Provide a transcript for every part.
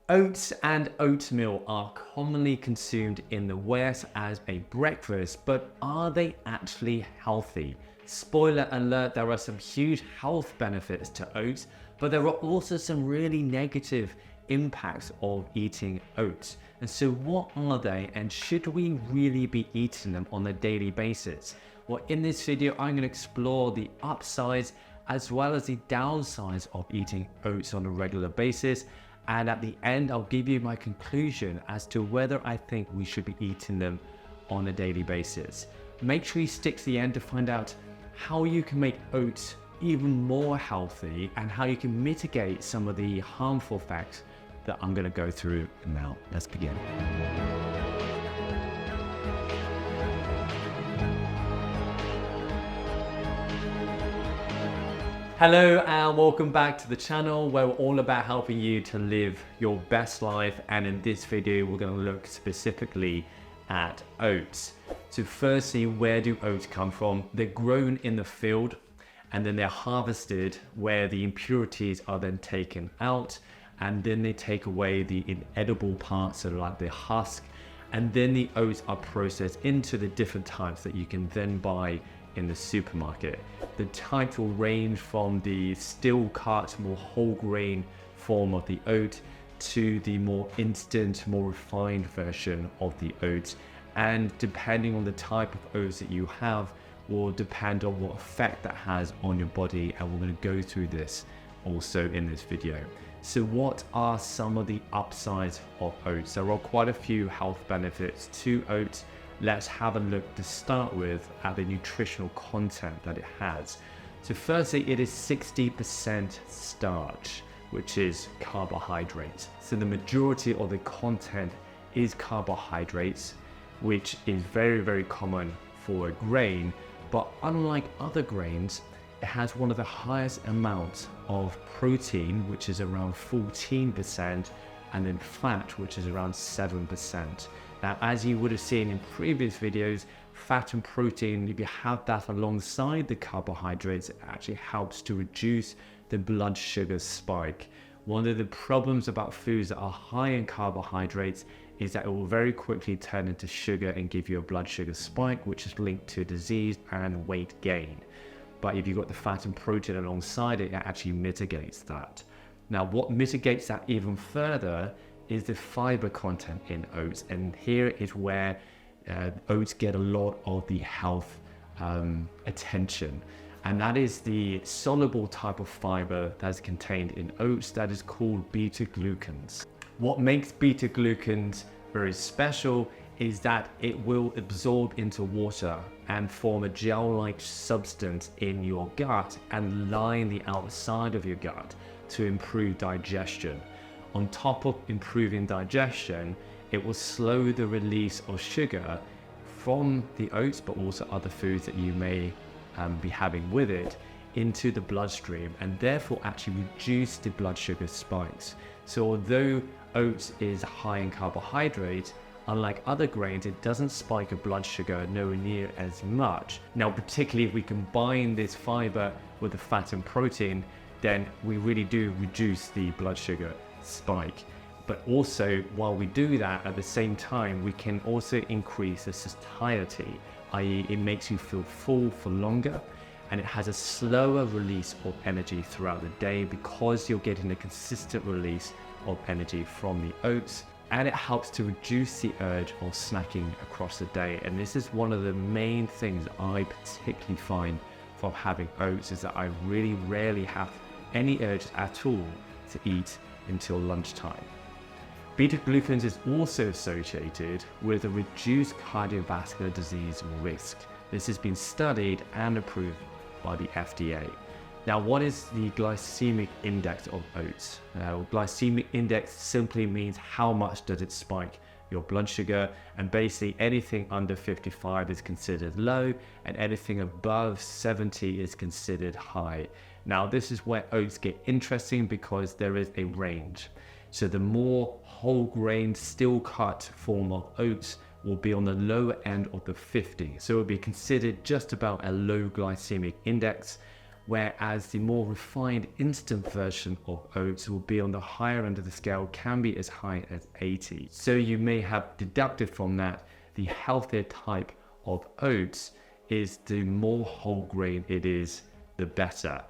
Oats and oatmeal are commonly consumed in the West as a breakfast, but are they actually healthy? Spoiler alert, there are some huge health benefits to oats, but there are also some really negative impacts of eating oats. And so what are they, and should we really be eating them on a daily basis? Well, in this video, I'm going to explore the upsides as well as the downsides of eating oats on a regular basis. And at the end, I'll give you my conclusion as to whether I think we should be eating them on a daily basis. Make sure you stick to the end to find out how you can make oats even more healthy and how you can mitigate some of the harmful effects that I'm going to go through now. Let's begin. Hello and welcome back to the channel where we're all about helping you to live your best life, and in this video we're going to look specifically at oats. So firstly, where do oats come from? They're grown in the field and then they're harvested where the impurities are then taken out, and then they take away the inedible parts, so like the husk, and then the oats are processed into the different types that you can then buy in the supermarket. The types will range from the still cut, more whole grain form of the oat to the more instant, more refined version of the oats. And depending on the type of oats that you have will depend on what effect that has on your body, and we're going to go through this also in this video. So what are some of the upsides of oats? There are quite a few health benefits to oats. Let's have a look to start with at the nutritional content that it has. So firstly, it is 60% starch, which is carbohydrates. So the majority of the content is carbohydrates, which is very, very common for a grain. But unlike other grains, it has one of the highest amounts of protein, which is around 14%, and then fat, which is around 7%. Now, as you would have seen in previous videos, fat and protein, if you have that alongside the carbohydrates, it actually helps to reduce the blood sugar spike. One of the problems about foods that are high in carbohydrates is that it will very quickly turn into sugar and give you a blood sugar spike, which is linked to disease and weight gain. But if you've got the fat and protein alongside it, it actually mitigates that. Now, what mitigates that even further is the fiber content in oats, and here is where oats get a lot of the health attention, and that is the soluble type of fiber that's contained in oats that is called beta-glucans. What makes beta-glucans very special is that it will absorb into water and form a gel-like substance in your gut and line the outside of your gut to improve digestion. On top of improving digestion, it will slow the release of sugar from the oats, but also other foods that you may be having with it, into the bloodstream, and therefore actually reduce the blood sugar spikes. So although oats is high in carbohydrates, unlike other grains, it doesn't spike your blood sugar nowhere near as much. Now, particularly if we combine this fiber with the fat and protein, then we really do reduce the blood sugar spike. But also, while we do that, at the same time, we can also increase the satiety, i.e. it makes you feel full for longer, and it has a slower release of energy throughout the day because you're getting a consistent release of energy from the oats, and it helps to reduce the urge of snacking across the day. And this is one of the main things I particularly find from having oats, is that I really rarely have any urge at all to eat until lunchtime. Beta-glucans is also associated with a reduced cardiovascular disease risk. This has been studied and approved by the FDA. Now, what is the glycemic index of oats? Glycemic index simply means how much does it spike your blood sugar, and basically anything under 55 is considered low, and anything above 70 is considered high. Now, this is where oats get interesting because there is a range. So the more whole grain, still cut form of oats will be on the lower end of the 50. So it will be considered just about a low glycemic index, whereas the more refined instant version of oats will be on the higher end of the scale, can be as high as 80. So you may have deducted from that the healthier type of oats is the more whole grain it is, the better.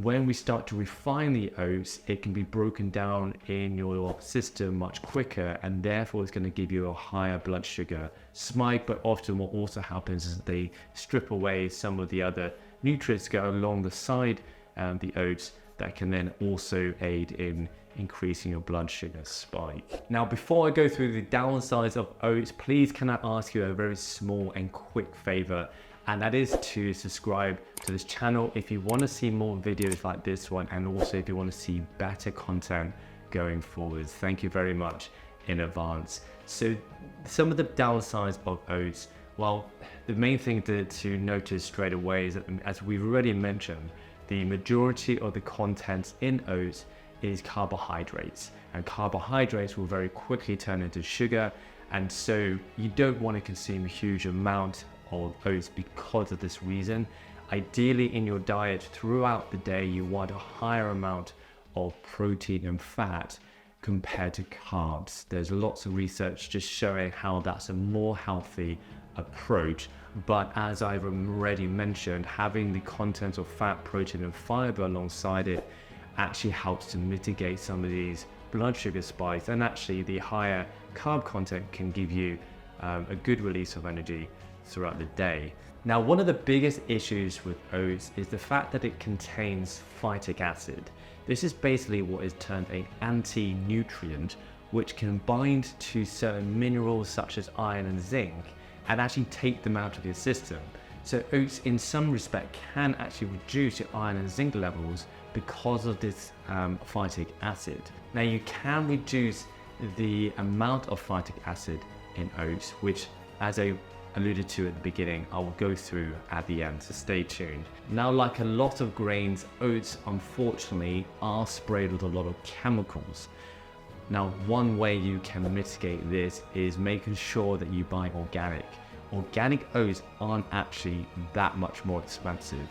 When we start to refine the oats, it can be broken down in your system much quicker, and therefore it's going to give you a higher blood sugar spike. But often what also happens is they strip away some of the other nutrients go along the side the oats that can then also aid in increasing your blood sugar spike. Now, before I go through the downsides of oats, please can I ask you a very small and quick favor, and that is to subscribe to this channel if you want to see more videos like this one, and also if you want to see better content going forward. Thank you very much in advance. So some of the downsides of oats, well, the main thing to notice straight away is that, as we've already mentioned, the majority of the contents in oats is carbohydrates, and carbohydrates will very quickly turn into sugar, and so you don't want to consume a huge amount of oats because of this reason. Ideally, in your diet throughout the day, you want a higher amount of protein and fat compared to carbs. There's lots of research just showing how that's a more healthy approach, but as I've already mentioned, having the content of fat, protein and fiber alongside it actually helps to mitigate some of these blood sugar spikes, and actually the higher carb content can give you a good release of energy throughout the day. Now, one of the biggest issues with oats is the fact that it contains phytic acid. This is basically what is termed an anti-nutrient, which can bind to certain minerals such as iron and zinc and actually take them out of your system. So oats in some respect can actually reduce your iron and zinc levels because of this phytic acid. Now, you can reduce the amount of phytic acid in oats, which, as I alluded to at the beginning, I will go through at the end, so stay tuned. Now, like a lot of grains, oats unfortunately are sprayed with a lot of chemicals. Now, one way you can mitigate this is making sure that you buy organic. Organic oats aren't actually that much more expensive.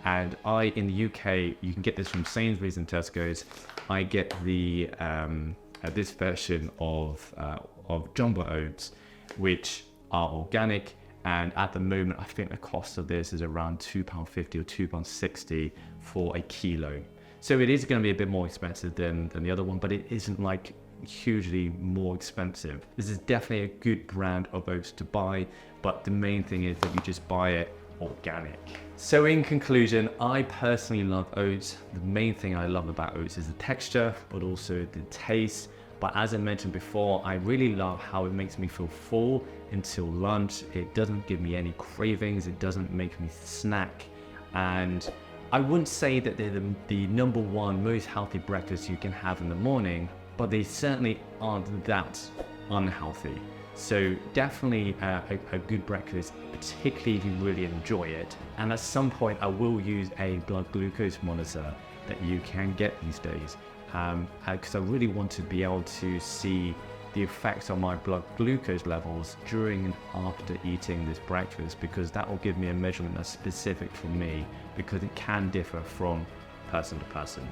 And in the UK, you can get this from Sainsbury's and Tesco's. I get the this version of jumbo oats, which are organic, and at the moment I think the cost of this is around £2.50 or £2.60 for a kilo. So it is going to be a bit more expensive than the other one, but it isn't like hugely more expensive. This is definitely a good brand of oats to buy, but the main thing is that you just buy it organic. So in conclusion, I personally love oats. The main thing I love about oats is the texture, but also the taste. But as I mentioned before, I really love how it makes me feel full until lunch. It doesn't give me any cravings. It doesn't make me snack. And I wouldn't say that they're the number one most healthy breakfast you can have in the morning, but they certainly aren't that unhealthy. So definitely a good breakfast, particularly if you really enjoy it. And at some point I will use a blood glucose monitor that you can get these days, because I really want to be able to see the effects on my blood glucose levels during and after eating this breakfast, because that will give me a measurement that's specific for me, because it can differ from person to person.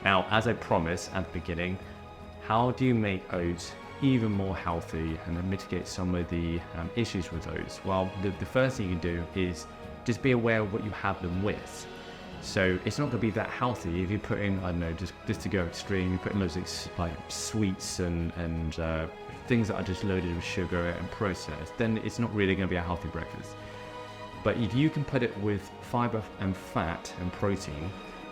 Now, as I promised at the beginning, how do you make oats even more healthy and then mitigate some of the issues with oats? Well, the first thing you can do is just be aware of what you have them with. So it's not going to be that healthy if you put in, I don't know, just to go extreme, you put in loads of like sweets and things that are just loaded with sugar and processed, then it's not really going to be a healthy breakfast. But if you can put it with fiber and fat and protein,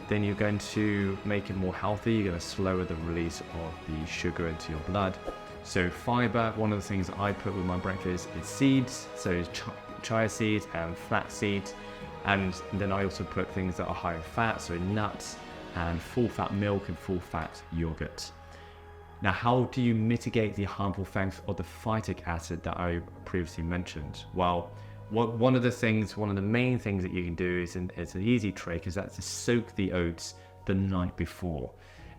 then you're going to make it more healthy. You're going to slower the release of the sugar into your blood. So fiber, one of the things that I put with my breakfast is seeds, so chia seeds and flax seeds. And then I also put things that are high in fat, so nuts and full fat milk and full fat yogurt. Now, how do you mitigate the harmful effects of the phytic acid that I previously mentioned? Well, one of the main things that you can do is it's an easy trick, is that to soak the oats the night before.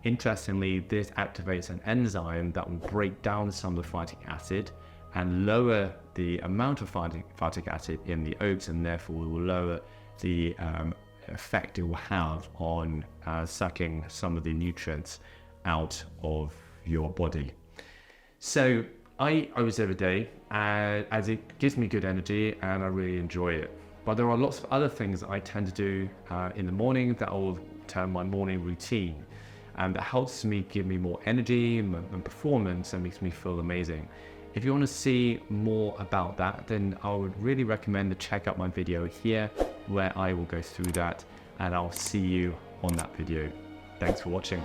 Interestingly, this activates an enzyme that will break down some of the phytic acid and lower the amount of phytic acid in the oats, and therefore will lower the effect it will have on sucking some of the nutrients out of your body. So I eat oats every day as it gives me good energy and I really enjoy it. But there are lots of other things that I tend to do in the morning that will turn my morning routine, and that helps me give me more energy and performance and makes me feel amazing. If you want to see more about that, then I would really recommend to check out my video here where I will go through that, and I'll see you on that video. Thanks for watching.